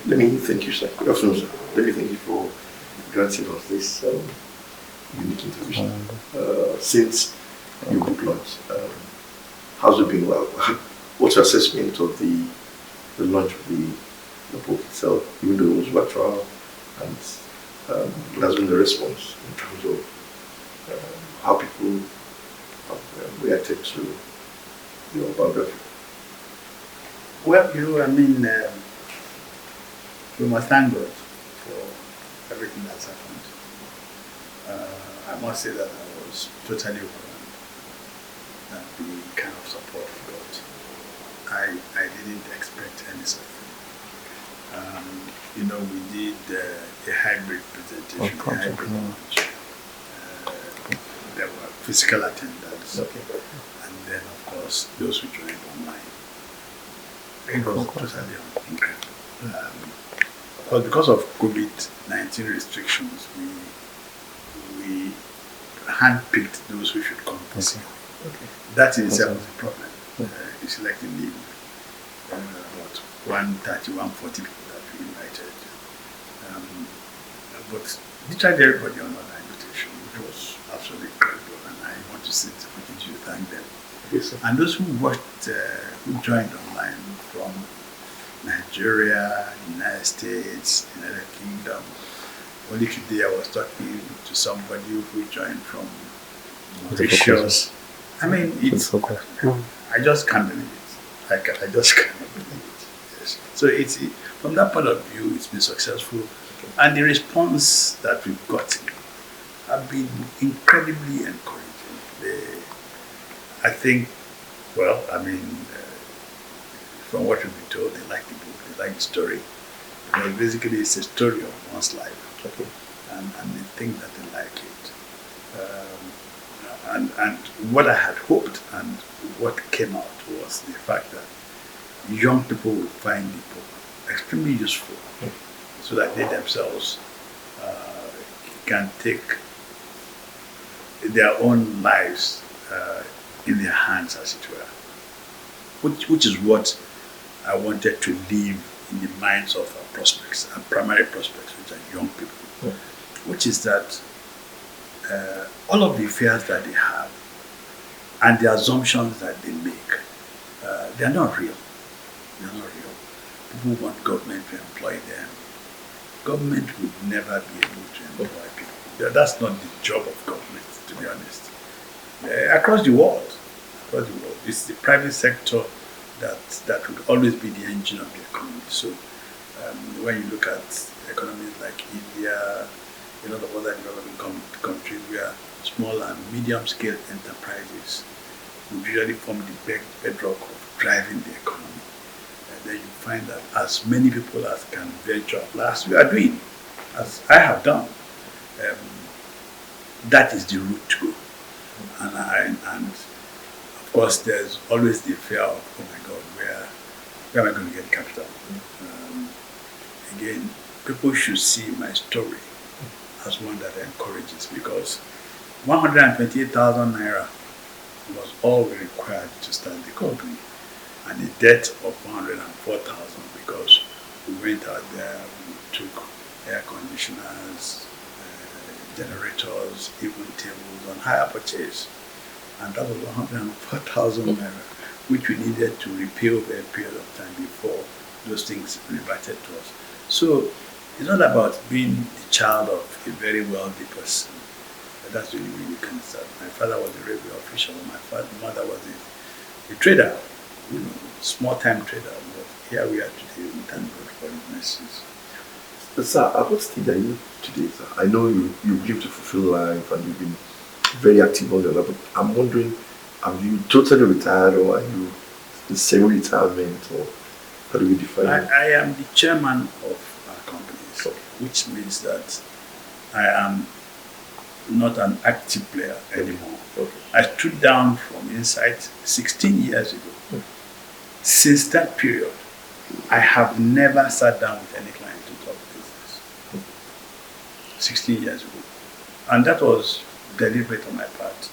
Let me thank you, sir. Good afternoon, sir. Let me thank you for granting us this unique interview. Since your book launch, how's it been? Well, what's your assessment of the launch of the book itself, even though it was virtual, and what has been the response in terms of how people have reacted to your biography? Well, I mean, we must thank God for everything that's happened. I must say that I was totally overwhelmed at the kind of support we got. I didn't expect any such thing. We did a hybrid presentation, a hybrid launch. There were physical attendance, and then, of course, those who joined online. It was totally incredible. But because of COVID-19 restrictions, we handpicked those who should come this year. That in itself was a problem. You selected about 130, 140 people that we invited. But literally everybody on that invitation, which was absolutely incredible, and I want to take the opportunity to thank them. Yes, sir. And those who watched, who joined online from Nigeria, United States, United Kingdom. Only today I was talking to somebody who joined from Mauritius. I mean, I just can't believe it. I just can't believe it. Yes. So from that point of view, it's been successful. And the response that we've gotten have been incredibly encouraging. I think, from what we've been told, they like the book, they like the story. Because basically it's a story of one's life. And they think that they like it. And what I had hoped and what came out was the fact that young people will find the book extremely useful, so that they themselves can take their own lives in their hands, as it were, which is what I wanted to leave in the minds of our prospects, our primary prospects, which are young people, which is that all of the fears that they have and the assumptions that they make, they are not real. They are not real. People want government to employ them. Government would never be able to employ people. That's not the job of government, to be honest. Across the world, it's the private sector that would always be the engine of the economy. So when you look at economies like India, a lot of other developing countries where small and medium-scale enterprises would usually form the bedrock of driving the economy. And then you find that as many people as can venture, as we are doing, as I have done, that is the route to go. And of course, there's always the fear of, oh my God, where am I going to get capital? Again, people should see my story as one that encourages, because 128,000 naira was all we required to start the company, and a debt of 104,000 because we went out there, we took air conditioners, generators, even tables on hire purchase, and that was 104,000 naira, which we needed to repay over a period of time before those things reverted to us. So it's not about being the child of a very wealthy person. That's really, really concerned. My father was a railway official. My mother was a trader, small-time trader. But here we are today. We thank God for His mercies. Sir, at what stage are you today, sir? I know you live to fulfill life and you've been very active all your life, but I'm wondering, are you totally retired or are you in semi-retirement, or how do we define it? I am the chairman of our companies, which means that I am not an active player anymore. I stood down from inside 16 years ago. Since that period, I have never sat down with any client to talk business. 16 years ago. And that was deliberate on my part.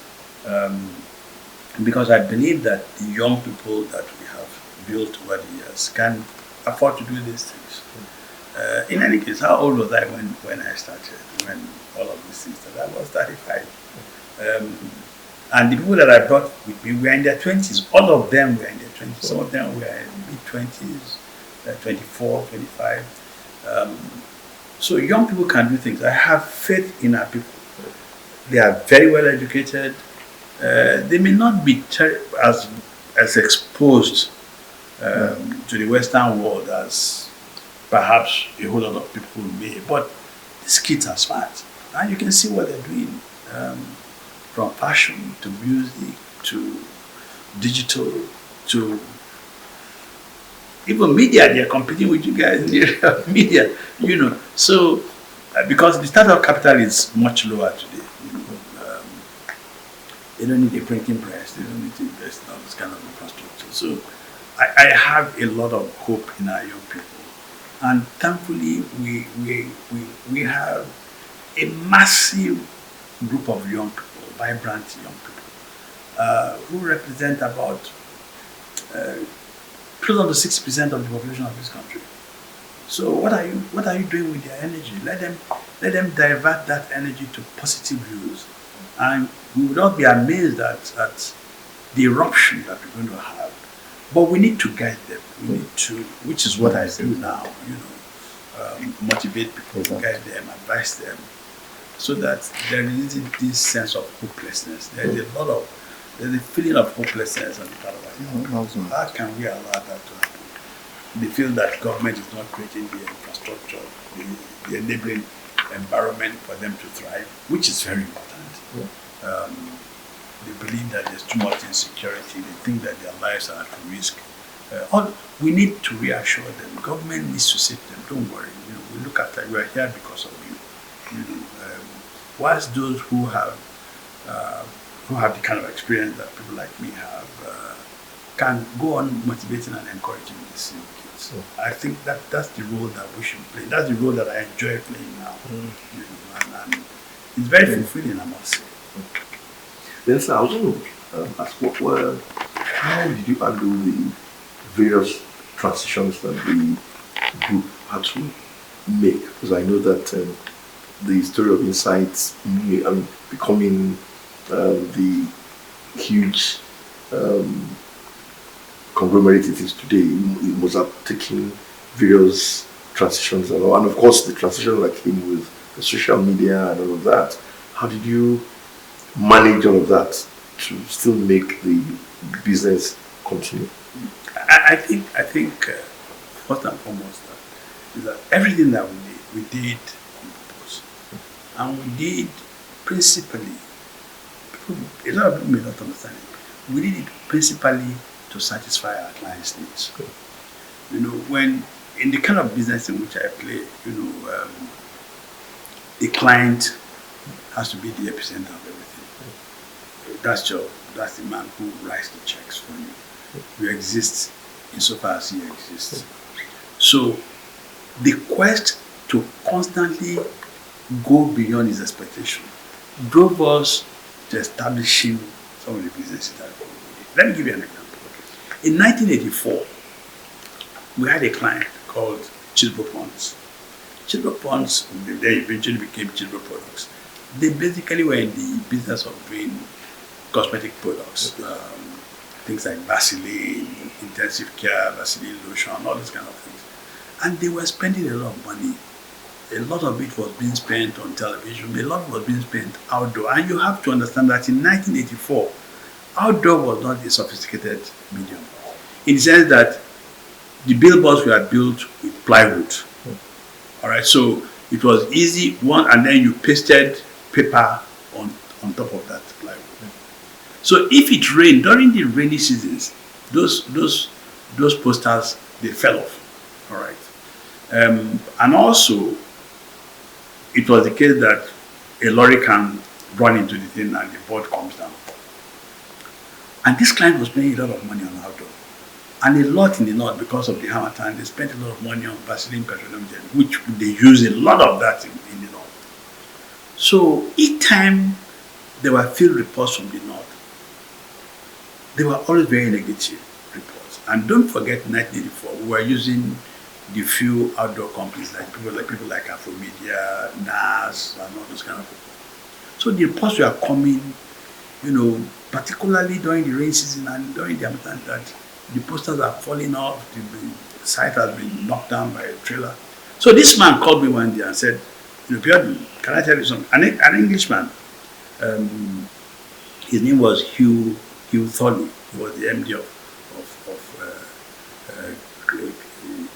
Because I believe that the young people that we have built over the years can afford to do these things. In any case, how old was I when I started? When all of these things started? I was 35. And the people that I brought with me were in their 20s. All of them were in their 20s. Some of them were in mid-20s, 24, 25. So young people can do things. I have faith in our people. They are very well educated. They may not be as exposed to the Western world as perhaps a whole lot of people may, but these kids are smart. And you can see what they're doing. From fashion to music to digital to even media, they're competing with you guys in the area of media, So, because the startup capital is much lower today, they don't need a printing press, they don't need to invest in all this kind of infrastructure. So, I have a lot of hope in our young people, and thankfully, we have a massive group of young people, vibrant young people, who represent about close to 60% of the population of this country. So what are you doing with their energy? Let them divert that energy to positive use, and we will not be amazed at the eruption that we're going to have. But we need to guide them. We need to, which is what I do now. Motivate people, guide them, advise them, so that there isn't this sense of hopelessness. There's a feeling of hopelessness on the part of our people. How can we allow that to happen? They feel that government is not creating the infrastructure, the enabling environment for them to thrive, which is very important. They believe that there's too much insecurity. They think that their lives are at risk. We need to reassure them. Government needs to save them. Don't worry. We look after you. We are here because of you. Whilst those who have the kind of experience that people like me have can go on motivating and encouraging these kids. I think that's the role that we should play. That's the role that I enjoy playing now. And it's very fulfilling, I must say. Then, sir, I was going to ask, how did you handle the various transitions that the group had to make? Because I know that the story of Insights becoming the huge conglomerate it is today, it must have taken various transitions and all. And of course, the transition that came with the social media and all of that. How did you manage all of that to still make the business continue? I think first and foremost is that everything that we did on purpose, and we did principally. A lot of people may not understand it. We did it principally to satisfy our clients' needs. When in the kind of business in which I play, the client has to be the epicenter of everything. That's the man who writes the checks for you. You exist insofar as he exists. So the quest to constantly go beyond his expectation drove us to establishing some of the businesses that we did. Let me give you an example. In 1984, we had a client called Chilbro Ponds. Chilbro Ponds, they eventually became Chilbro Products. They basically were in the business of doing cosmetic products, things like Vaseline, intensive care, Vaseline lotion, all those kind of things. And they were spending a lot of money. A lot of it was being spent on television, a lot was being spent outdoor. And you have to understand that in 1984, outdoor was not a sophisticated medium. In the sense that the billboards were built with plywood. All right, so it was easy, and then you pasted paper on top of that plywood. So if it rained during the rainy seasons, those posters, they fell off. All right, and also it was the case that a lorry can run into the thing and the board comes down. And this client was spending a lot of money on outdoor. And a lot in the north, because of the Hamatan, they spent a lot of money on Vaseline petroleum gel, which they use a lot of that in the north. So each time there were field reports from the north, they were always very negative reports. And don't forget 1984, we were using the few outdoor companies like people like Afromedia, NAS, and all those kind of people. So the reports were coming, particularly during the rain season and during the Hamilton, that the posters are falling off, the site has been knocked down by a trailer. So this man called me one day and said, Biodun, can I tell you something? An Englishman, um, his name was Hugh Thorley. He was the MD of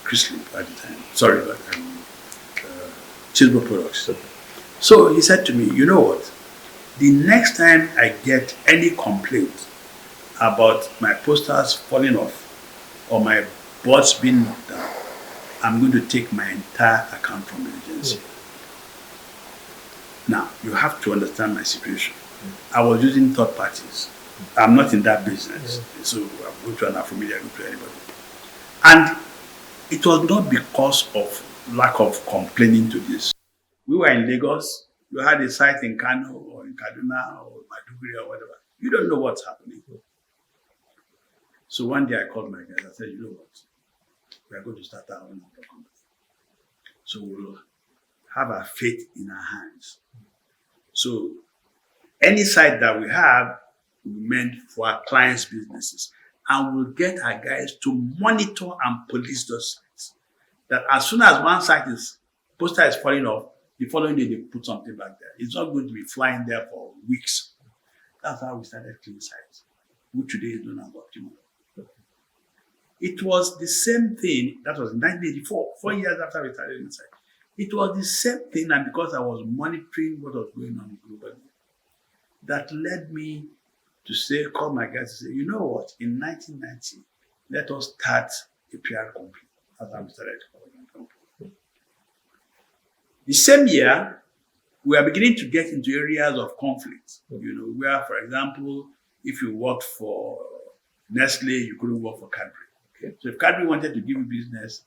Chryslip at the time. Sorry, but Chisbo Products. So he said to me, you know what? The next time I get any complaint about my posters falling off or my boards being knocked down, I'm going to take my entire account from the agency. Now, you have to understand my situation. I was using third parties. I'm not in that business. So I go to an Afromedia, I go to anybody. And it was not because of lack of complaining to this. We were in Lagos. You had a site in Kano or in Kaduna or Maiduguri or whatever. You don't know what's happening. So one day I called my guys. I said, you know what? We are going to start our own company. So we'll have our fate in our hands. So any site that we have, we meant for our clients' businesses. And we'll get our guys to monitor and police those sites. That as soon as one site poster is falling off, the following day they put something back there. It's not going to be flying there for weeks. That's how we started Clean Sites, which today is known as Optimal. It was the same thing. That was in 1984, 4 years after we started Clean Sites. It was the same thing, and because I was monitoring what was going on globally, that led me to call my guys and say, you know what, in 1990, let us start a PR company. That's how we started a company. The same year, we are beginning to get into areas of conflict, where, for example, if you worked for Nestle, you couldn't work for Cadbury. Okay. So if Cadbury wanted to give you business,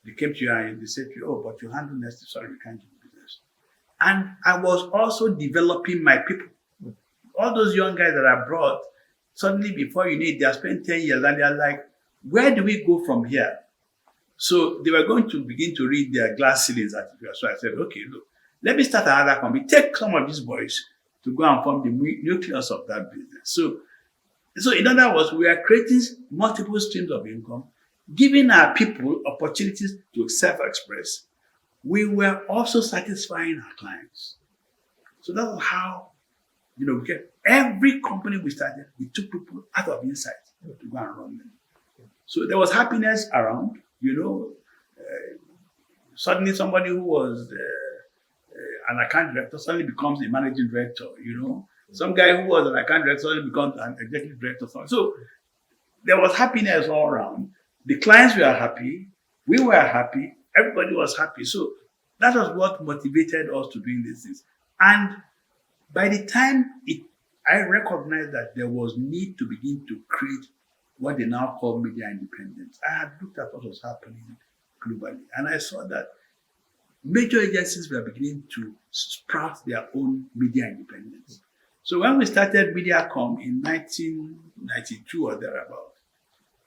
they came to you and they said to you, oh, but you handle Nestle, sorry, we can't give you business. And I was also developing my people. All those young guys that I brought, suddenly before you need, they have spent 10 years and they're like, where do we go from here? So they were going to begin to read their glass ceilings certificate. So I said, okay, look, let me start another company. Take some of these boys to go and form the nucleus of that business. So in other words, we are creating multiple streams of income, giving our people opportunities to self-express. We were also satisfying our clients. So that was how, we get every company we started, we took people out of inside to go and run them. So there was happiness around, suddenly somebody who was an account director suddenly becomes a managing director, Some guy who was an account director suddenly becomes an executive director. So there was happiness all around. The clients were happy, we were happy, everybody was happy. So that was what motivated us to doing these things. And by the time I recognized that there was need to begin to create what they now call media independence. I had looked at what was happening globally, and I saw that major agencies were beginning to sprout their own media independence. So when we started MediaCom in 1992 or thereabout,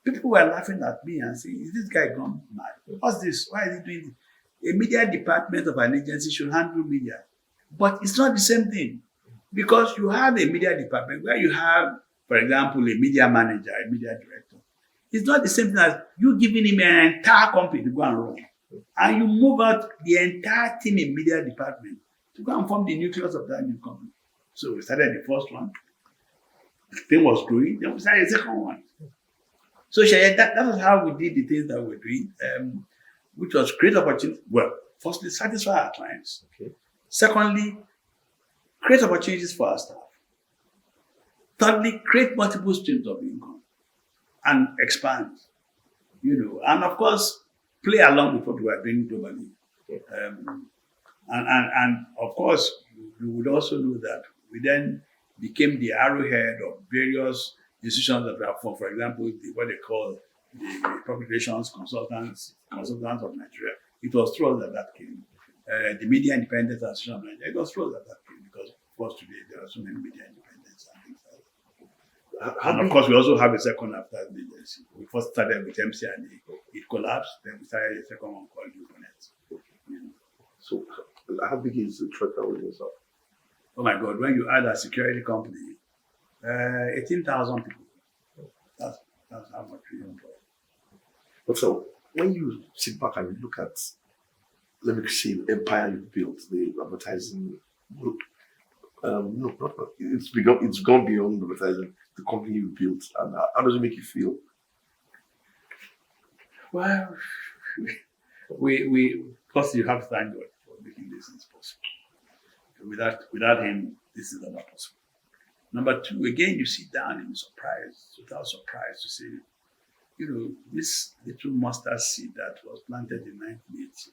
people were laughing at me and saying, is this guy gone mad? What's this? Why is he doing this? A media department of an agency should handle media. But it's not the same thing. Because you have a media department where you have, for example, a media manager, a media director. It's not the same thing as you giving him an entire company to go and run. And you move out the entire team in media department to go and form the nucleus of that new company. So we started the first one. The thing was growing. Then we started the second one. So that was how we did the things that we're doing, which was create opportunities. Well, firstly, satisfy our clients. Okay. Secondly, create opportunities for our staff. Thirdly, create multiple streams of income and expand, and of course, play along with what we are doing globally. And of course, you would also know that we then became the arrowhead of various institutions that were formed. For example, what they call the Public Relations Consultants of Nigeria. It was through us that came. The Media Independence Association of Nigeria. It was through us that came because, of course, today there are so many media independence and things like that. And of course, we also have a second after the agency. We first started with MCNA. It collapsed. Then we started a second one called Ubonet. You know. So, how big is the truck that was yourself? Oh my God! When you add a security company, 18,000 people. That's how much we employ. But so, when you sit back and you look at, let me say, the empire you built, the advertising group, no, not it's gone beyond advertising. The company you built, and how does it make you feel? Well, we first you have to thank God for making this possible. Without him, this is not possible. Number two, again, you sit down and without surprise, to see, this little mustard seed that was planted in 1980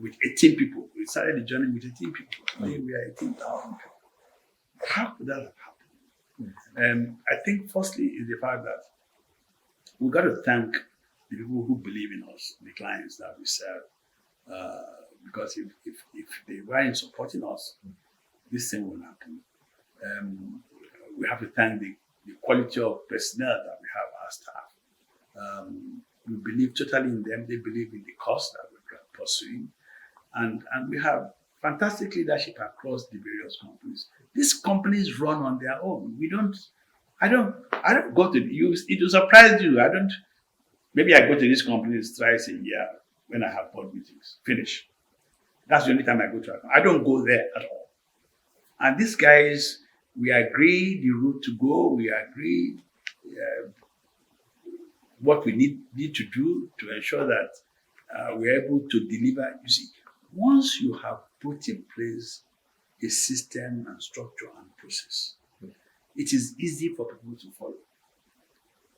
with 18 people. We started the journey with 18 people. Today we are 18,000 people. How could that have happened? I think firstly is the fact that we got to thank the people who believe in us, the clients that we serve. Because if they weren't supporting us, this thing won't happen. We have to thank the quality of personnel that we have, our staff. We believe totally in them. They believe in the cause that we're pursuing. And we have fantastic leadership across the various companies. These companies run on their own. I don't go to you. It will surprise you. Maybe I go to these companies thrice a year when I have board meetings. Finish. That's the only time I go to. I don't go there at all. And these guys, we agree the route to go. We agree what we need to do to ensure that we're able to deliver. You see, once you have put in place a system and structure and process, it is easy for people to follow.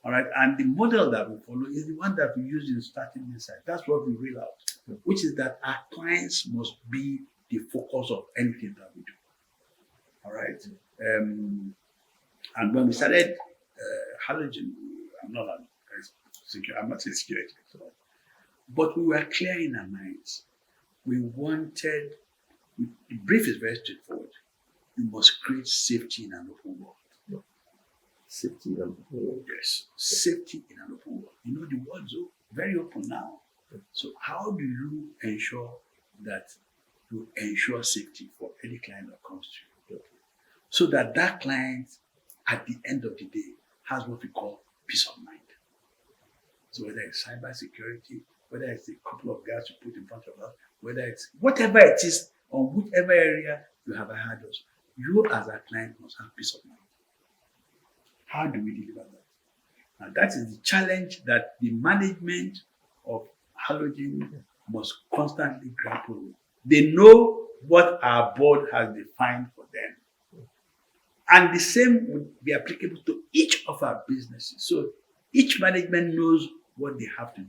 All right, and the model that we follow is the one that we use in starting this site. That's what we reel out, which is that our clients must be the focus of anything that we do. All right, and when we started halogen, I'm not a security expert, but we were clear in our minds. We wanted. The brief is very straightforward. We must create safety in an open world. Safety in an open world. Yes, safety in an open world. The world's very open now. So how do you ensure that you ensure safety for any client that comes to you? So that client, at the end of the day, has what we call peace of mind. So whether it's cyber security, whether it's a couple of guys you put in front of us, whether it's whatever it is, on whichever area you have had us, you as a client must have peace of mind. How do we deliver that? And that is the challenge that the management of halogen must constantly grapple with. They know what our board has defined for them. And the same would be applicable to each of our businesses. So each management knows what they have to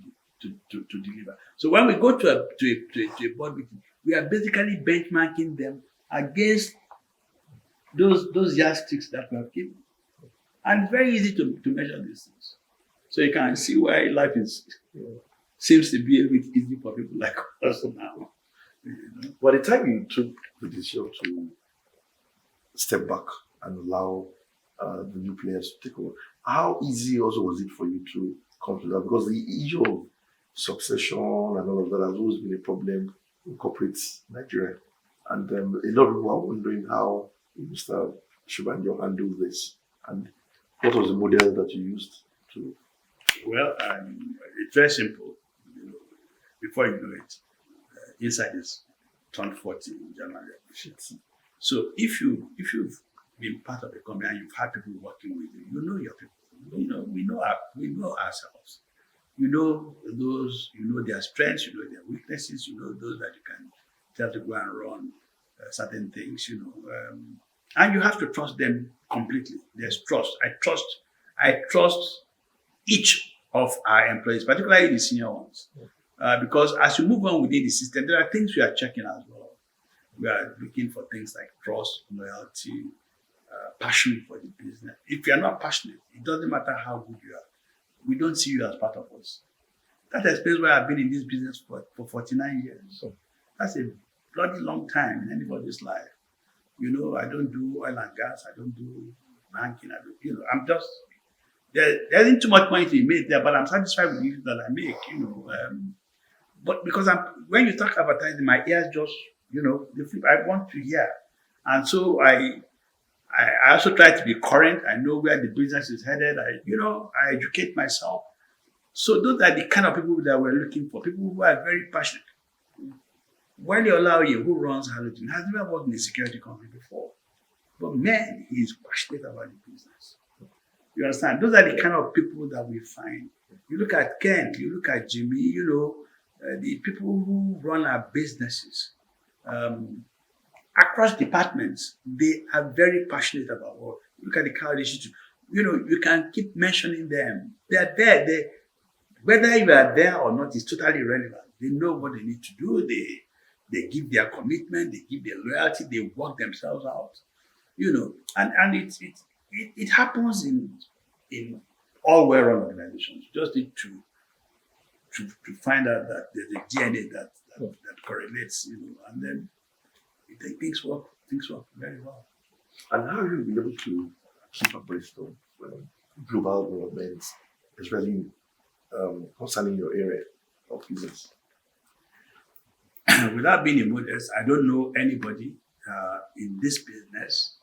do to deliver. So when we go to a board meeting, we are basically benchmarking them against those yardsticks that we have given. And it's very easy to measure these things. So you can see why life seems to be a bit easy for people like us now. By the time you took the decision to step back and allow the new players to take over, how easy also was it for you to come to that? Because the issue of succession and all of that has always been a problem in corporate Nigeria. And a lot of people are wondering how Mr. Shobanjo handled this. And what was the model that you used to? Well, it's very simple. Before you know it, inside is turned 40 in January. So if you've been part of a company and you've had people working with you, you know your people. We know ourselves. You know those. You know their strengths. You know their weaknesses. You know those that you can tell to go and run certain things. And you have to trust them completely. There's trust. I trust each of our employees, particularly the senior ones, because as you move on within the system, there are things we are checking as well. We are looking for things like trust, loyalty, passion for the business. If you are not passionate, it doesn't matter how good you are. We don't see you as part of us. That explains why I've been in this business for 49 years. So that's a bloody long time in anybody's life. I don't do oil and gas. I don't do banking. I'm just there isn't too much money to be made there, but I'm satisfied with the that I make, but because when you talk advertising, my ears just, they flip. I want to hear. And so I also try to be current. I know where the business is headed. I educate myself. So those are the kind of people that we're looking for. People who are very passionate. When you allow you, who runs Adverting, has never worked in a security company before. But man, he's passionate about the business. You understand? Those are the kind of people that we find. You look at Ken, you look at Jimmy, the people who run our businesses across departments, they are very passionate about work. Look at the crowd issue. You can keep mentioning them. They are there. Whether you are there or not is totally irrelevant. They know what they need to do. They give their commitment. They give their loyalty. They work themselves out. And it happens in all well-run organizations. You just need to find out that there's a DNA that correlates, and then things work very well. And how will you be able to keep abreast of global developments, especially concerning your area of business? Without being immodest, I don't know anybody in this business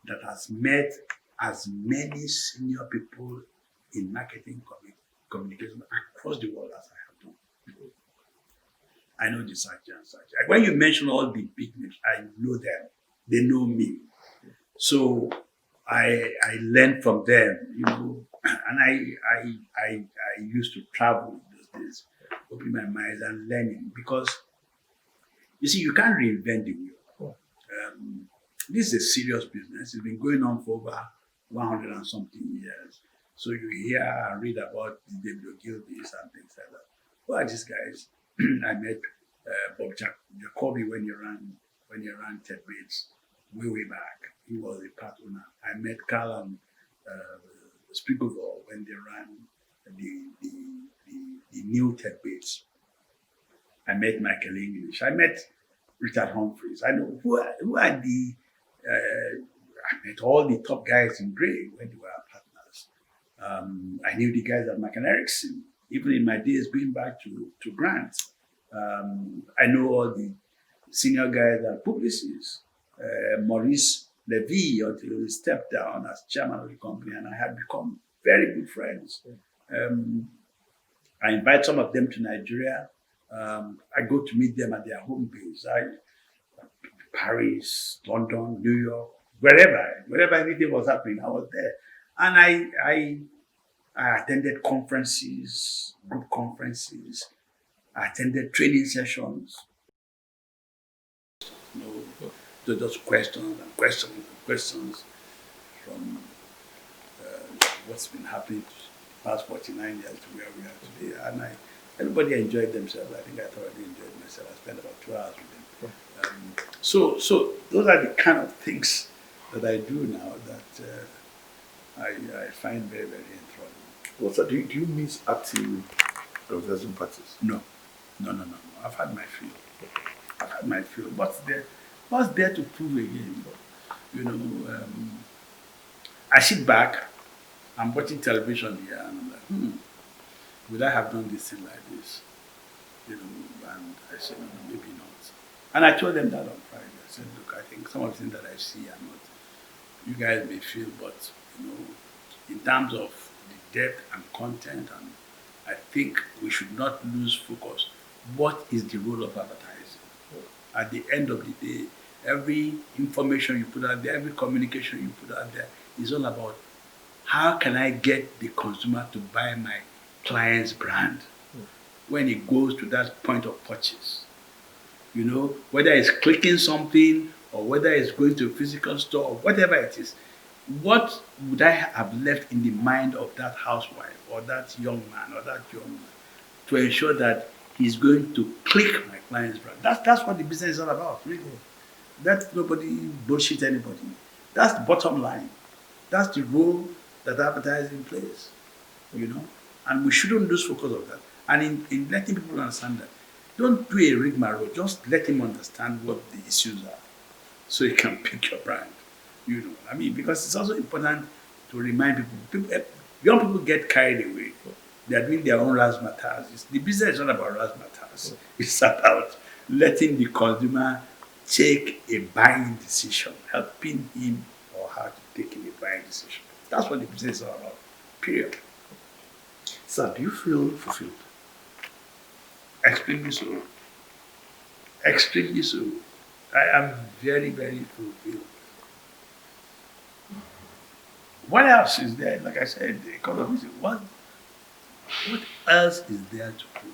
that has met as many senior people in marketing communication across the world as I have done. I know the such and such. When you mention all the big names, I know them. They know me. So I learn from them, and I used to travel those days, opening my mind and learning, because you see, you can't reinvent the wheel. This is a serious business. It's been going on for over 100 and something years. So you hear and read about the Gilbis and things like that. Who are these guys? I met Bob Jacoby when he ran Ted Bates way back. He was a part owner. I met Carl and Spiegelwald when they ran the new Ted Bates. I met Michael English. I met Richard Humphreys. I know who are the. I met all the top guys in Grey when they were partners. I knew the guys at McCann Erickson, even in my days going back to Grant. I know all the senior guys at Publicis, Maurice Levy, until he stepped down as chairman of the company, and I had become very good friends. I invite some of them to Nigeria. I go to meet them at their home base. Paris, London, New York, wherever anything was happening, I was there. And I attended conferences, group conferences. I attended training sessions. Those questions and questions from what's been happening the past 49 years to where we are today. And everybody enjoyed themselves. I think I thoroughly enjoyed myself. I spent about 2 hours with them. So those are the kind of things that I do now that I find very, very enthralling. Well, so do you miss active advertising parties? No. I've had my fill. What's there to prove again? I sit back, I'm watching television here, and I'm like, would I have done this thing like this? And I said, no, maybe not. And I told them that on Friday. I said, look, I think some of the things that I see are not, you guys may feel, but, in terms of the depth and content, and I think we should not lose focus. What is the role of advertising? At the end of the day, every information you put out there, every communication you put out there is all about how can I get the consumer to buy my client's brand when it goes to that point of purchase. Whether it's clicking something or whether it's going to a physical store or whatever it is, what would I have left in the mind of that housewife or that young man or that young man to ensure that he's going to click my client's brand? That's what the business is all about, really. That nobody bullshit anybody. That's the bottom line. That's the role that advertising plays, and we shouldn't lose focus of that. And in letting people understand that, don't do a rigmarole, just let him understand what the issues are so he can pick your brand, because it's also important to remind people Young people get carried away. They are doing their own razzmatazz. The business is not about razzmatazz. It's about letting the consumer take a buying decision, helping him or her to take a buying decision. That's what the business is all about. Period. Sir, do you feel fulfilled? Extremely so. Extremely so. I am very, very fulfilled. What else is there? Like I said, the economy. What else is there to do?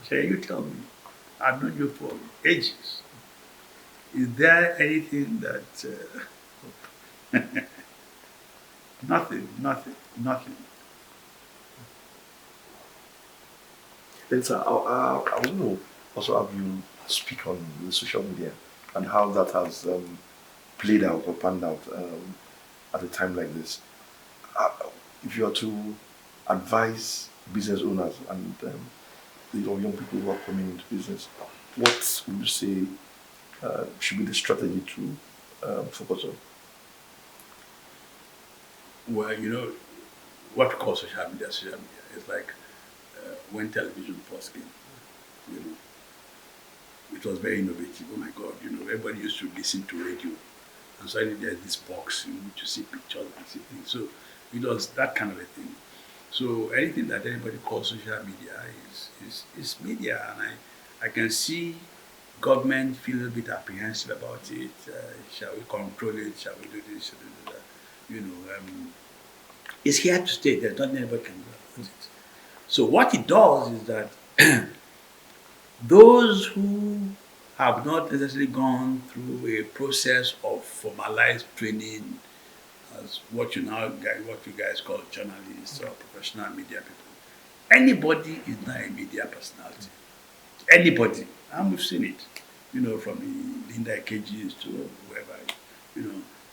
Say, you tell me. I've known you for ages. Is there anything that nothing? Then, sir, I want to also have you speak on the social media and how that has played out or panned out at a time like this. If you are to advise business owners and young people who are coming into business, what would you say should be the strategy to focus on? Well, what we call social media is like when television first came. You know, it was very innovative. Oh my God, everybody used to listen to radio, and suddenly there's this box in which you see pictures and see things. So it was that kind of a thing. So anything that anybody calls social media is media, and I can see government feel a little bit apprehensive about it. Shall we control it? Shall we do this? Shall we do that? It's here to stay. There's nothing anybody can do about it. So what it does is that those who have not necessarily gone through a process of formalized training as what you guys call journalists or professional media people. Anybody is not a media personality. Anybody. And we've seen it. From the Linda Ikeji's to whoever,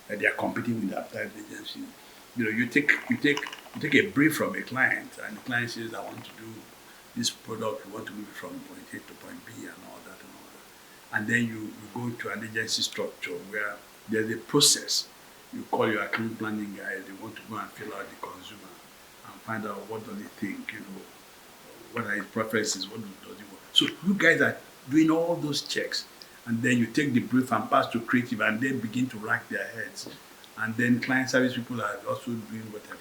that they are competing with the advertising agency. You take a brief from a client, and the client says, I want to do this product, we want to move it from point A to point B and all that. And then you go to an agency structure where there's a process. You call your account planning guys, they want to go and fill out the consumer and find out what does he think, what are his preferences, what does he want. So you guys are doing all those checks, and then you take the brief and pass to creative and then begin to rack their heads. And then client service people are also doing whatever.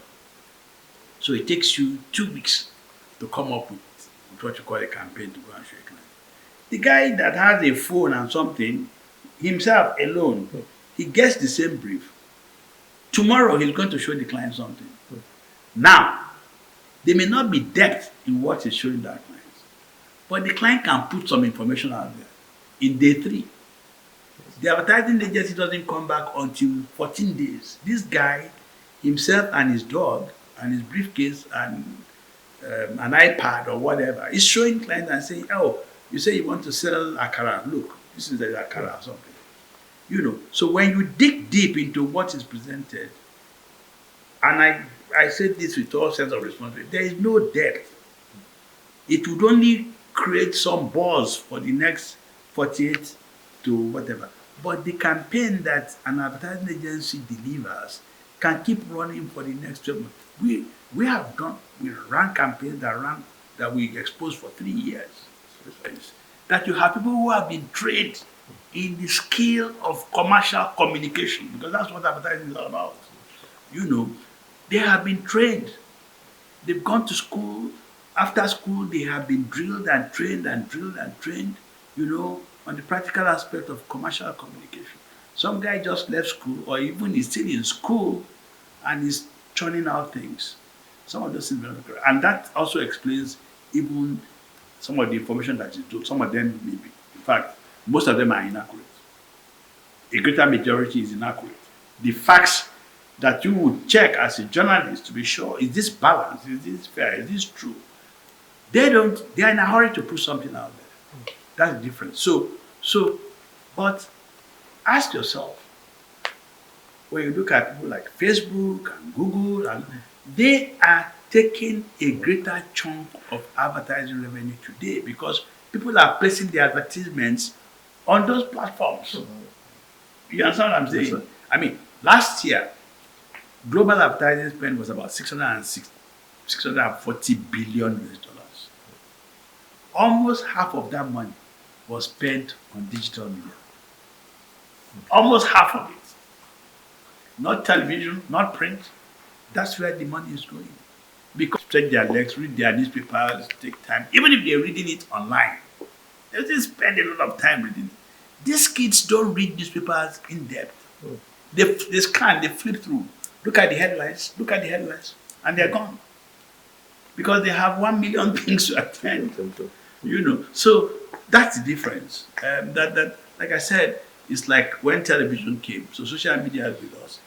So it takes you 2 weeks to come up with what you call a campaign to go and show a client. The guy that has a phone and something, himself alone, he gets the same brief. Tomorrow he's going to show the client something. Now, there may not be depth in what he's showing that client, but the client can put some information out there in day 3. The advertising agency doesn't come back until 14 days. This guy, himself and his dog and his briefcase and an iPad or whatever, is showing clients and saying, oh, you say you want to sell akara. Look, this is the akara or something. So when you dig deep into what is presented, and I said this with all sense of responsibility, there is no depth. It would only create some buzz for the next 48 to whatever. But the campaign that an advertising agency delivers can keep running for the next 12 months. We ran campaigns that we exposed for 3 years. That you have people who have been trained in the skill of commercial communication, because that's what advertising is all about. They have been trained. They've gone to school. After school, they have been drilled and trained on the practical aspect of commercial communication. Some guy just left school, or even is still in school, and is churning out things. Some of those things, and that also explains even some of the information that is due. Some of them may be, in fact, most of them are inaccurate. A greater majority is inaccurate. The facts that you would check as a journalist to be sure, is this balanced, is this fair, is this true? They are in a hurry to put something out there. That's different. But ask yourself, when you look at people like Facebook and Google, and they are taking a greater chunk of advertising revenue today because people are placing their advertisements on those platforms. You understand what I'm saying? Yes, I mean, last year, Global advertising spend was about 640 billion US dollars. Almost half of that money was spent on digital media. Almost half of it. Not television, not print. That's where the money is going. Because stretch their legs, read their newspapers, take time. Even if they're reading it online, they still spend a lot of time reading it. These kids don't read newspapers in depth. They scan, they flip through. Look at the headlines, and they're gone. Because they have 1 million things to attend. So that's the difference. That like I said, it's like when television came. So social media is with us.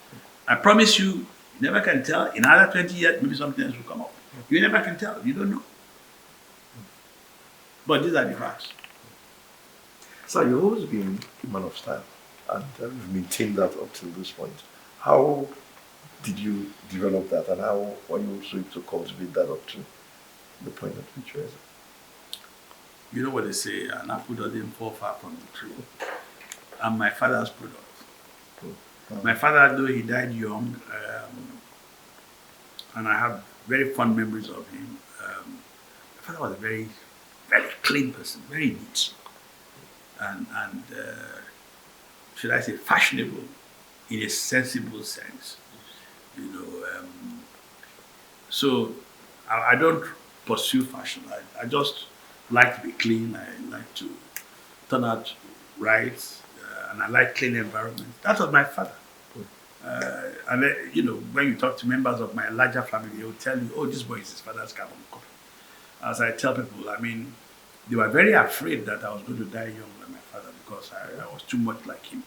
I promise you, you never can tell. In another 20 years, maybe something else will come up. You never can tell. You don't know. But these are the facts. So you've always been a man of style, and you've maintained that up till this point. How did you develop that, and how were you also able to cultivate that up to the point at which you are? You know what they say, an apple doesn't fall far from the tree. I'm my father's product. My father, though he died young, and I have very fond memories of him. My father was a very, very clean person, very neat, and should I say fashionable in a sensible sense. So I don't pursue fashion. I just like to be clean. I like to turn out right, and I like clean environments. That was my father. And when you talk to members of my larger family, they will tell you, "Oh, this boy is his father's carbon copy." As I tell people, they were very afraid that I was going to die young like my father because I was too much like him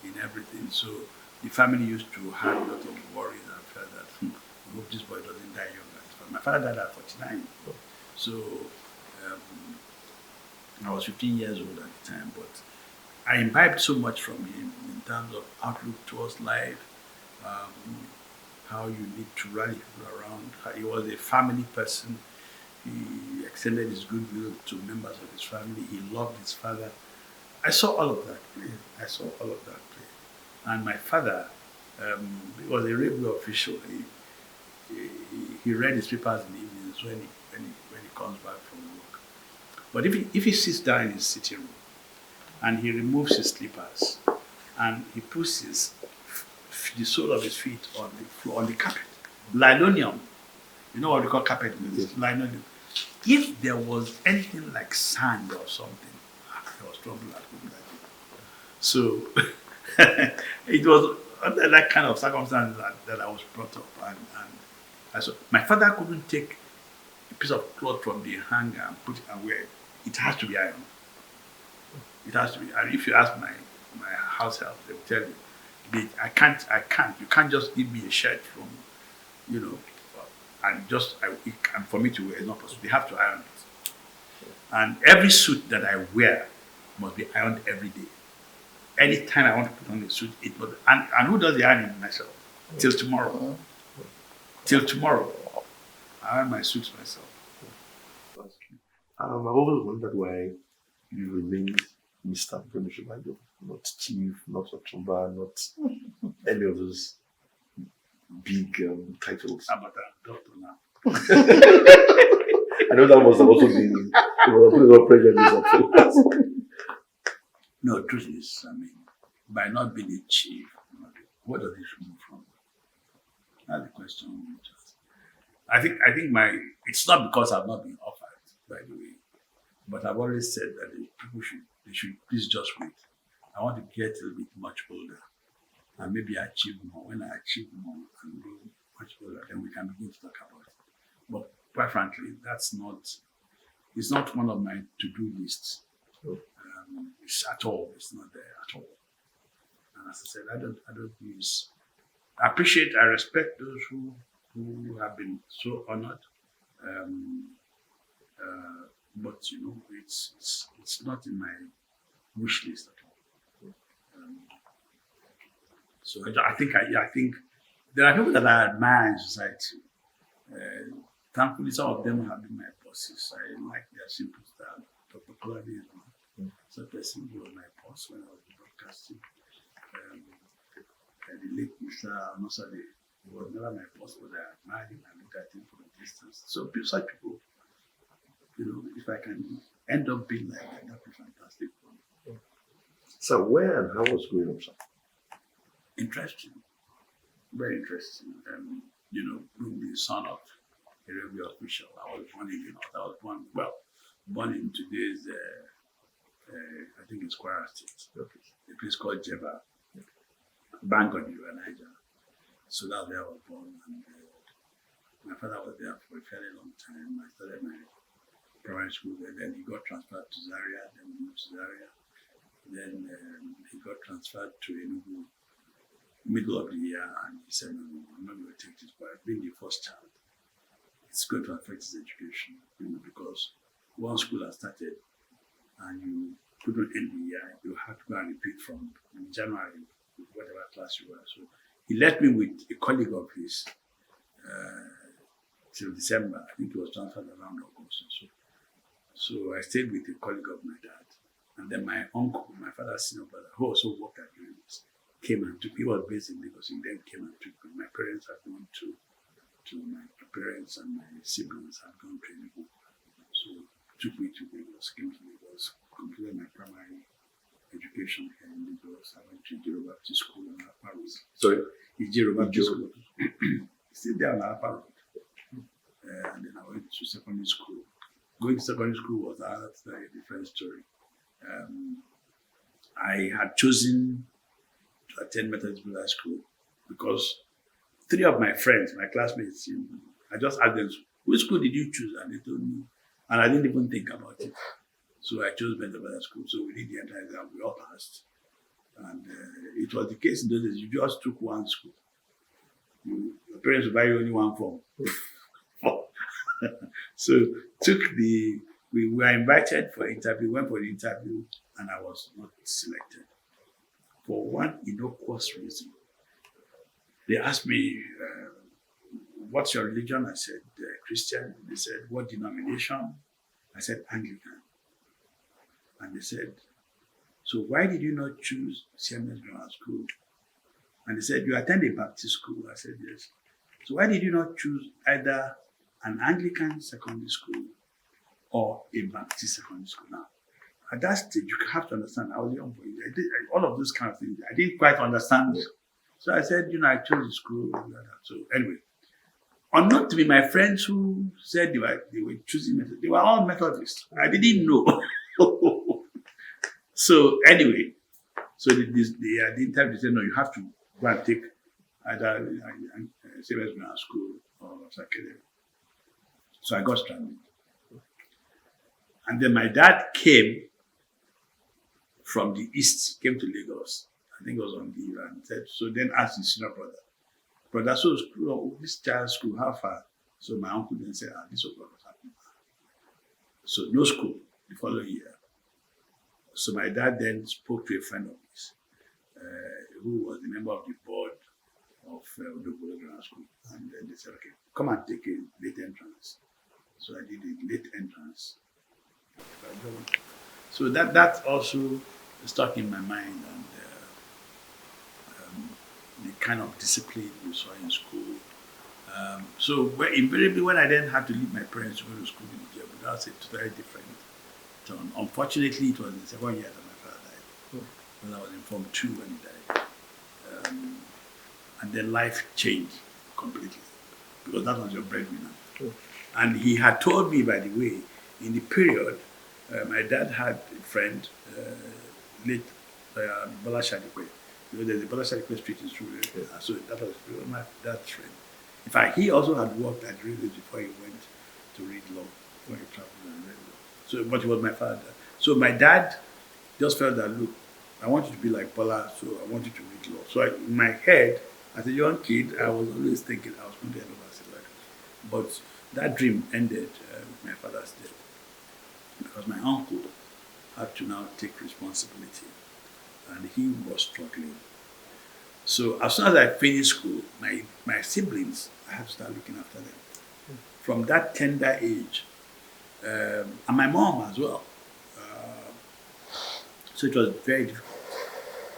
in everything. So the family used to have a lot of worries and fear that we hope this boy doesn't die young like his father. My father died at 49, so I was 15 years old at the time. But I imbibed so much from him in terms of outlook towards life, how you need to rally people around. He was a family person. He extended his goodwill to members of his family. He loved his father. I saw all of that play. And my father, he was a railway official. He read his papers in the evenings when he comes back from work. But if he sits down in his sitting room and he removes his slippers and he puts the sole of his feet on the floor, on the carpet, linoleum. You know what we call carpet? Yes. Linoleum. If there was anything like sand or something, there was trouble at home that day. So it was under that kind of circumstance that I was brought up. And my father couldn't take a piece of cloth from the hanger and put it and wear it. It has to be ironed. It has to be. And if you ask my house help, they will tell you, I can't. You can't just give me a shirt from, and for me to wear is not possible. They have to iron it. And every suit that I wear must be ironed every day. Anytime I want to put on a suit, it must. And who does the ironing? Myself. Till tomorrow. Till tomorrow, I iron my suits myself. I've always wondered why you remained Mr. Shobanjo, not Chief, not Otumba, not any of those big titles. I'm not a doctor now. I know that must have also been prejudice. No, truth is, by not being a chief, what does it remove from? That's the question. I think it's not because I've not been offered, by the way, but I've always said that people should please just wait. I want to get a little bit much older and maybe achieve more. When I achieve more and grow much older, then we can begin to talk about it. But quite frankly, it's not one of my to-do lists. It's at all. It's not there at all. And as I said, I don't use. I respect those who have been so honored. But it's not in my wish list at all. So I think there are people that I admire in society. Thankfully, some of them have been my bosses. I like their simple style. Dr. Kolade is one. So person who was my boss when I was broadcasting. The late Mr. Nosade He was never my boss, but I admired him. I looked at him from a distance. So such people, if I can end up being like that, that'd be fantastic for me. So where and how was growing up, sir? Interesting, very interesting. Being the son of a railway official, I was born in born in today's, I think it's Kwara State, a place called Jeba, Bank on the River Niger. So that's where I was born, and my father was there for a fairly long time. I started my primary school there, then he got transferred to Zaria, then we moved to Zaria. Then he got transferred to Enugu middle of the year, and he said, no, I'm not going to take this, but being the first child, it's going to affect his education, because once school has started and you couldn't end the year, you have to go and repeat from January, whatever class you were. So he left me with a colleague of his till December. I think he was transferred around August or so. So I stayed with a colleague of my dad. And then my uncle, my father's senior brother, who also worked at Units, came and took me. He was based in Lagos. He then came and took me. My parents had gone to my parents and my siblings had gone to Enugu. So took me to Lagos, came to Lagos, completed my primary education here in Lagos. I went to Ijero Baptist School in Alapa Road. Sorry? Ijero Baptist School. Still there on Alapa Road. And then I went to secondary school. Going to secondary school was a different story. I had chosen to attend Methodist Middle School because 3 of my friends, my classmates, I just asked them, which school did you choose? And they told me, and I didn't even think about it. So I chose Methodist Middle School. So we did the entire exam, we all passed. And it was the case in those days, you just took one school. Your parents would buy you only one form. So we were invited for interview, went for the interview, and I was not selected. For one innocuous reason. They asked me, what's your religion? I said, Christian. They said, what denomination? I said, Anglican. And they said, so why did you not choose CMS Grammar School? And they said, you attend a Baptist school? I said, yes. So why did you not choose either an Anglican secondary school or a Baptist secondary school? Now, at that stage, you have to understand, I was young boy. I did all of those kind of things. I didn't quite understand. So I said, I chose the school. So anyway, unknown to me, my friends who said they were choosing Methodist, they were all Methodists. I didn't know. So anyway, so the interview said, no, you have to go and take either CMS Grammar School or Academy. So I got stranded. And then my dad came from the east, came to Lagos. I think it was on leave, and said, so then asked his senior brother, so this child's school, how far? So my uncle then said, this is what was happening. So no school the following year. So my dad then spoke to a friend of his, who was the member of the board of the Grammar School. And then they said, okay, come and take a late entrance. So I did a late entrance. So that also stuck in my mind, and the kind of discipline we saw in school. So invariably, when I then had to leave my parents to go to school in Nigeria, that was a very different turn. Unfortunately, it was the second year that my father died. When I was in Form 2 when he died. And then life changed completely, because that was your breadwinner. And he had told me, by the way, in the period, my dad had a friend, late Bola Shadikwe. There's a Bola Shadikwe Street in Surulere. So that was my dad's friend. In fact, he also had worked at railways before he went to read law, before he traveled and read law. So, but he was my father. So my dad just felt that, look, I want you to be like Bola, so I want you to read law. So in my head, as a young kid, I was always thinking I was going to end up as a lawyer. But that dream ended with my father's death, because my uncle had to now take responsibility, and he was struggling. So as soon as I finished school, my siblings, I had to start looking after them. From that tender age, and my mom as well. So it was very difficult.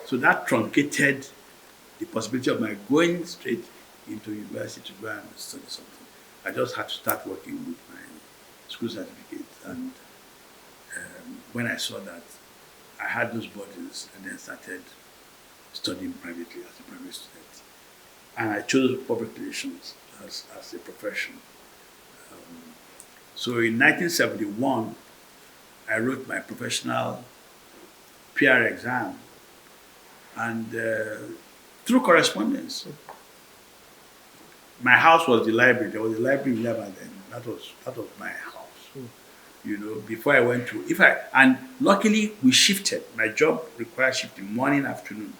So that truncated the possibility of my going straight into university to go and study something. I just had to start working with my school certificate. And when I saw that, I had those burdens and then started studying privately as a private student. And I chose public relations as a profession. So in 1971, I wrote my professional PR exam, and through correspondence. My house was the library. There was a library in Lebanon then. That was my house. You know, before I went to and luckily we shifted. My job required shifting morning, afternoon.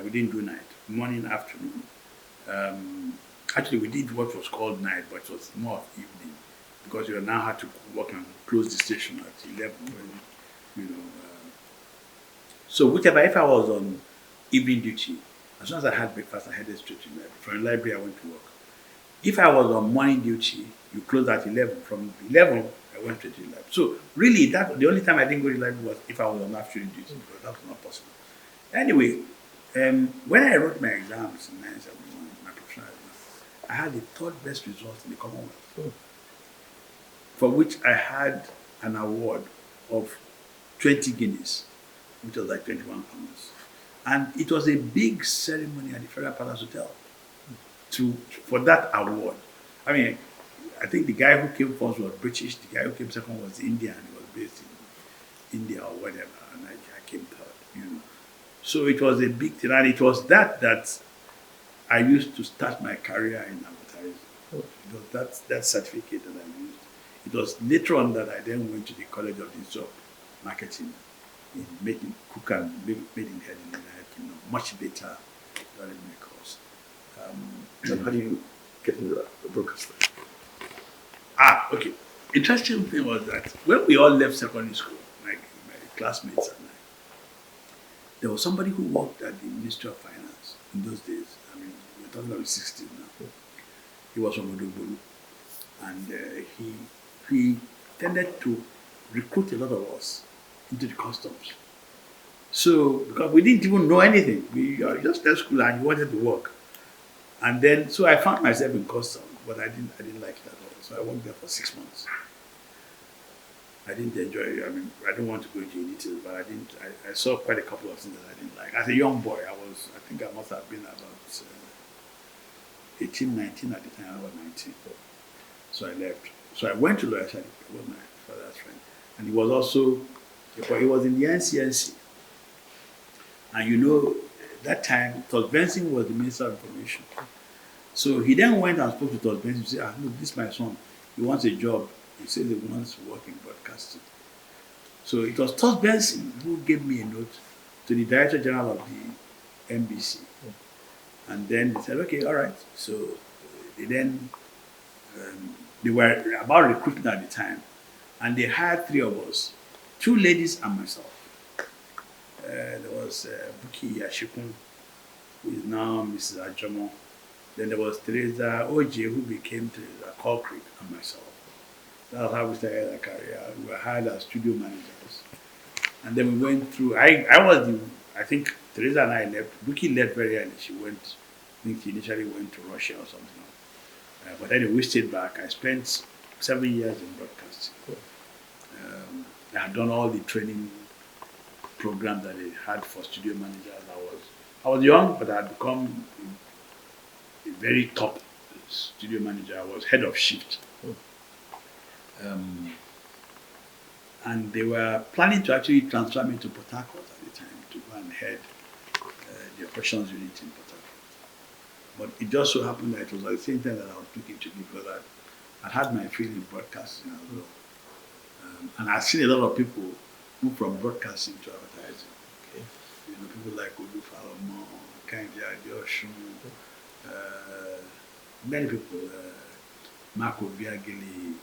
We didn't do night. Morning, afternoon. Actually, we did what was called night, but it was more of evening because you now had to work and close the station at 11. You know. So whichever, if I was on evening duty, as soon as I had breakfast, I headed straight to the library. From the library, I went to work. If I was on morning duty, you closed at 11. From 11, I went straight to the library. So really, the only time I didn't go to the library was if I was on afternoon duty, because that was not possible. Anyway, when I wrote my exams in 1971, my professional exams, I had the third best result in the Commonwealth, for which I had an award of 20 guineas, which was like 21 pounds. And it was a big ceremony at the Federal Palace Hotel for that award. I mean, I think the guy who came first was British, the guy who came second was Indian, he was based in India or whatever, and I came third, you know. So it was a big thing, and it was that I used to start my career in advertising. It was that certificate that I used. It was later on that I then went to the College of Institute of Marketing in making cook and made in head in the United Kingdom, much later during my course. And how do you get into that, the broadcaster? Okay. Interesting thing was that when we all left secondary school, like my classmates and I, there was somebody who worked at the Ministry of Finance in those days. I mean, we're talking about 16 now. He was from Odogboru, and he tended to recruit a lot of us into the customs. So, because we didn't even know anything, we just left school and we wanted to work. And then, so I found myself in customs, but I didn't like it at all. So I worked there for 6 months. I didn't enjoy it. I mean, I don't want to go into details, but I saw quite a couple of things that I didn't like. As a young boy, I think I must have been about 18, 19 at the time. I was 19. So I left. So I went to Lawyer Shadi, he was my father's friend. And he was also, he was in the NCNC. And you know, that time, Todd Benson was the Minister of Information. So he then went and spoke to Todd Benson and said, look, this is my son. He wants a job. He says he wants to work in broadcasting. So it was Todd Benson who gave me a note to the Director General of the NBC. And then they said, okay, all right. So they then, they were about recruiting at the time. And they hired 3 of us, 2 ladies and myself. There was Buki Yashikun, who is now Mrs. Ajomo. Then there was Teresa Oje, who became Teresa Colcrick, and myself. That's how we started our career. We were hired as studio managers. And then we went through, I think Teresa and I left. Buki left very early. I think she initially went to Russia or something. But anyway, we stayed back. I spent 7 years in broadcasting. I had done all the training program that they had for studio managers. I was young, but I had become a very top studio manager. I was head of shift. And they were planning to actually transfer me to Port Harcourt at the time to go and head the operations unit in Port Harcourt. But it just so happened that it was at the same time that I was looking to leave, because I had my field in broadcasting as well. And I've seen a lot of people move from broadcasting to advertising. Okay. You know, people like Odu Falomo, Kanye Adioshun, many people, Marco Viagili,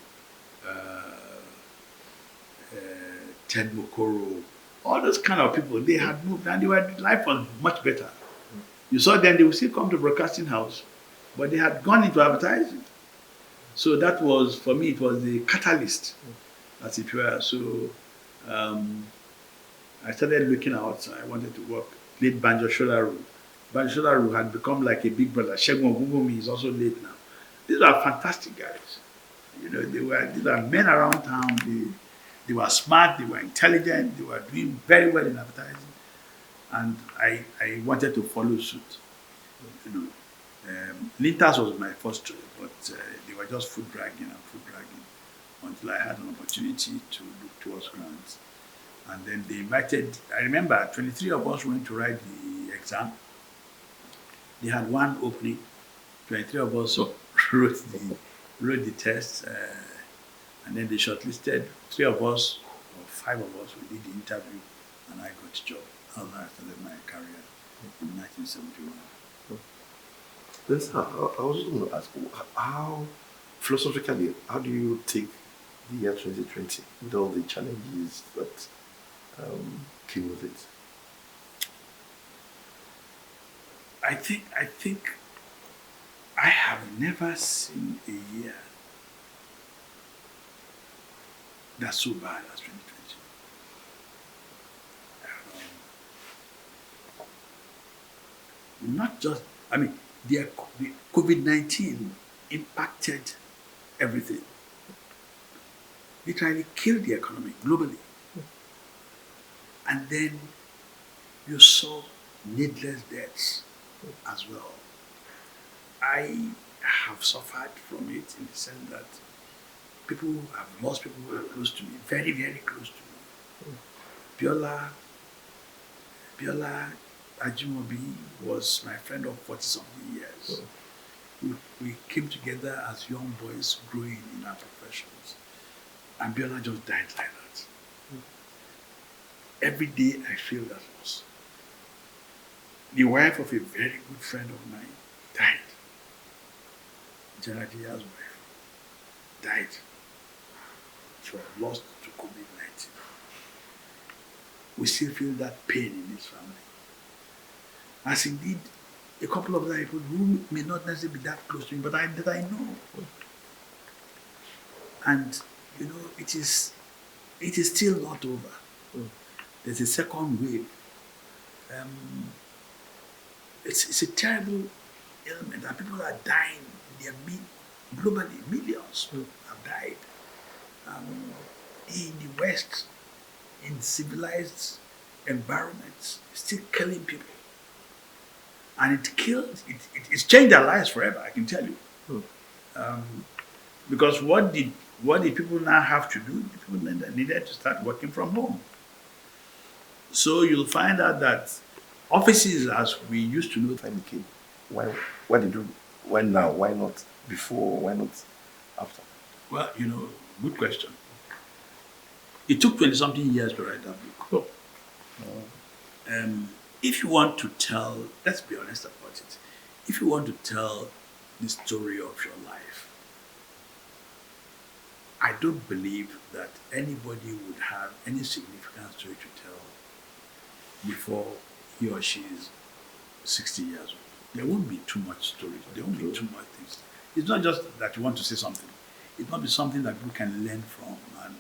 Ted Mokoro, all those kind of people, they had moved and life was much better. You saw them, they would still come to broadcasting house, but they had gone into advertising. So that was, for me, it was the catalyst, as it were. So I started looking out. I wanted to work, played banjo shoulder room Bansholaru had become like a big brother. Shegun Ogungumi is also late now. These are fantastic guys. You know, these are men around town. They were smart, they were intelligent, they were doing very well in advertising. And I wanted to follow suit. You know, Lintas was my first choice, but they were just food dragging until I had an opportunity to look towards grants. And then they invited, I remember 23 of us went to write the exam. They had one opening, 23 of us wrote the test, and then they shortlisted 3 of us, or 5 of us, we did the interview, and I got the job. That's how I started my career in 1971. Then, sir, I was just going to ask, how, philosophically, how do you take the year 2020 with all the challenges that came with it? I think I have never seen a year that's so bad as 2020. Not just, I mean, the COVID-19 impacted everything. Literally killed the economy globally. And then you saw needless deaths as well. I have suffered from it in the sense that people have lost people who are close to me, very, very close to me. Biola Ajimobi was my friend of 40-something years. We came together as young boys growing in our professions. And Biola just died like that. Every day I feel that loss. The wife of a very good friend of mine died. Janadia's wife died. She was lost to COVID-19. We still feel that pain in this family. As indeed, a couple of other people who may not necessarily be that close to me, but I know. And you know, it is still not over. There's a second wave. It's a terrible ailment, and people are dying. Globally, millions have died. In the West, in civilized environments, it's still killing people. And it's changed their lives forever, I can tell you. Because what did people now have to do? People needed to start working from home. So you'll find out that offices, as we used to know, Time came. Why did you? Why now? Why not before? Why not after? well, you know, good question. It took 20-something years to write that book. If you want to tell, let's be honest about it, if you want to tell the story of your life, I don't believe that anybody would have any significant story to tell before he or she is 60 years old. There won't be too much stories. There won't be too much things. It's not just that you want to say something. It must be something that people can learn from and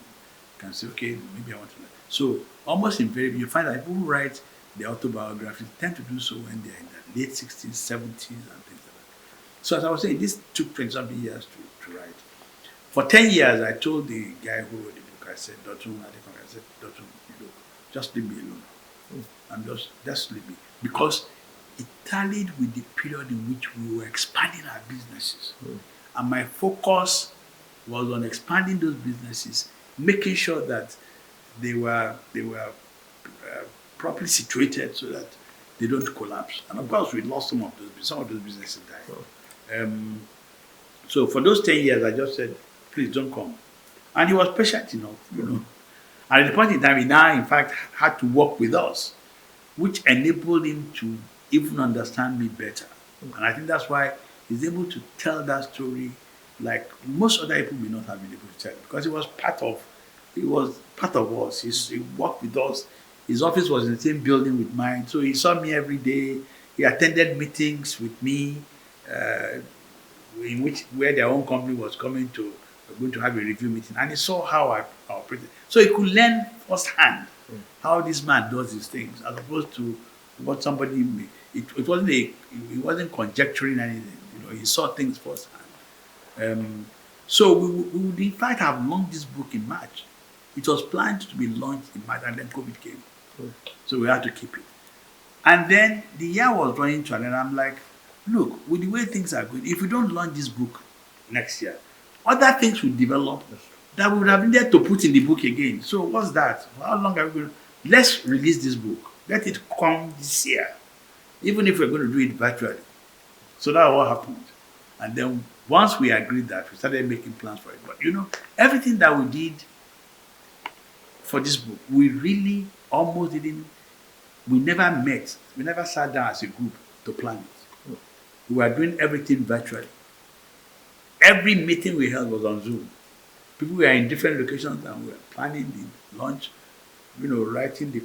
can say, okay, maybe I want to learn. So almost invariably, you find that people who write their autobiographies tend to do so when they're in their late 60s, 70s, and things like that. So as I was saying, this took 20-something years to write. For 10 years, I told the guy who wrote the book, I said, Dotun, look, just leave me alone. And just leave me. Because it tallied with the period in which we were expanding our businesses. And my focus was on expanding those businesses, making sure that they were properly situated so that they don't collapse. And of course, we lost some of those businesses died. So for those 10 years, I just said, please don't come. And he was patient enough, you know. And at the point in time, he now, in fact, had to work with us, which enabled him to even understand me better. And I think that's why he's able to tell that story like most other people may not have been able to tell, because he was part of us. He worked with us. His office was in the same building with mine, so he saw me every day. He attended meetings with me, where their own company was going to have a review meeting, and he saw how I operated. So he could learn firsthand how this man does his things, as opposed to what somebody made. It wasn't conjecturing anything. He saw things firsthand. So we would in fact have launched this book in March. It was planned to be launched in March, and then COVID came. So we had to keep it. And then the year was running to an end. I'm like, look, with the way things are going, if we don't launch this book next year, other things will develop that we would have needed to put in the book again. So what's that? How long are we going to? Let's release this book. Let it come this year, even if we're going to do it virtually. So that's what happened. And then once we agreed that, we started making plans for it. But everything that we did for this book, we really almost didn't. We never met. We never sat down as a group to plan it. We were doing everything virtually. Every meeting we held was on Zoom. People were in different locations and we were planning the launch, writing the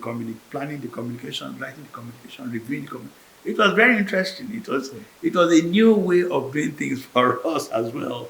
planning the communication, writing the communication, reviewing the communication. It was very interesting. It was a new way of doing things for us as well.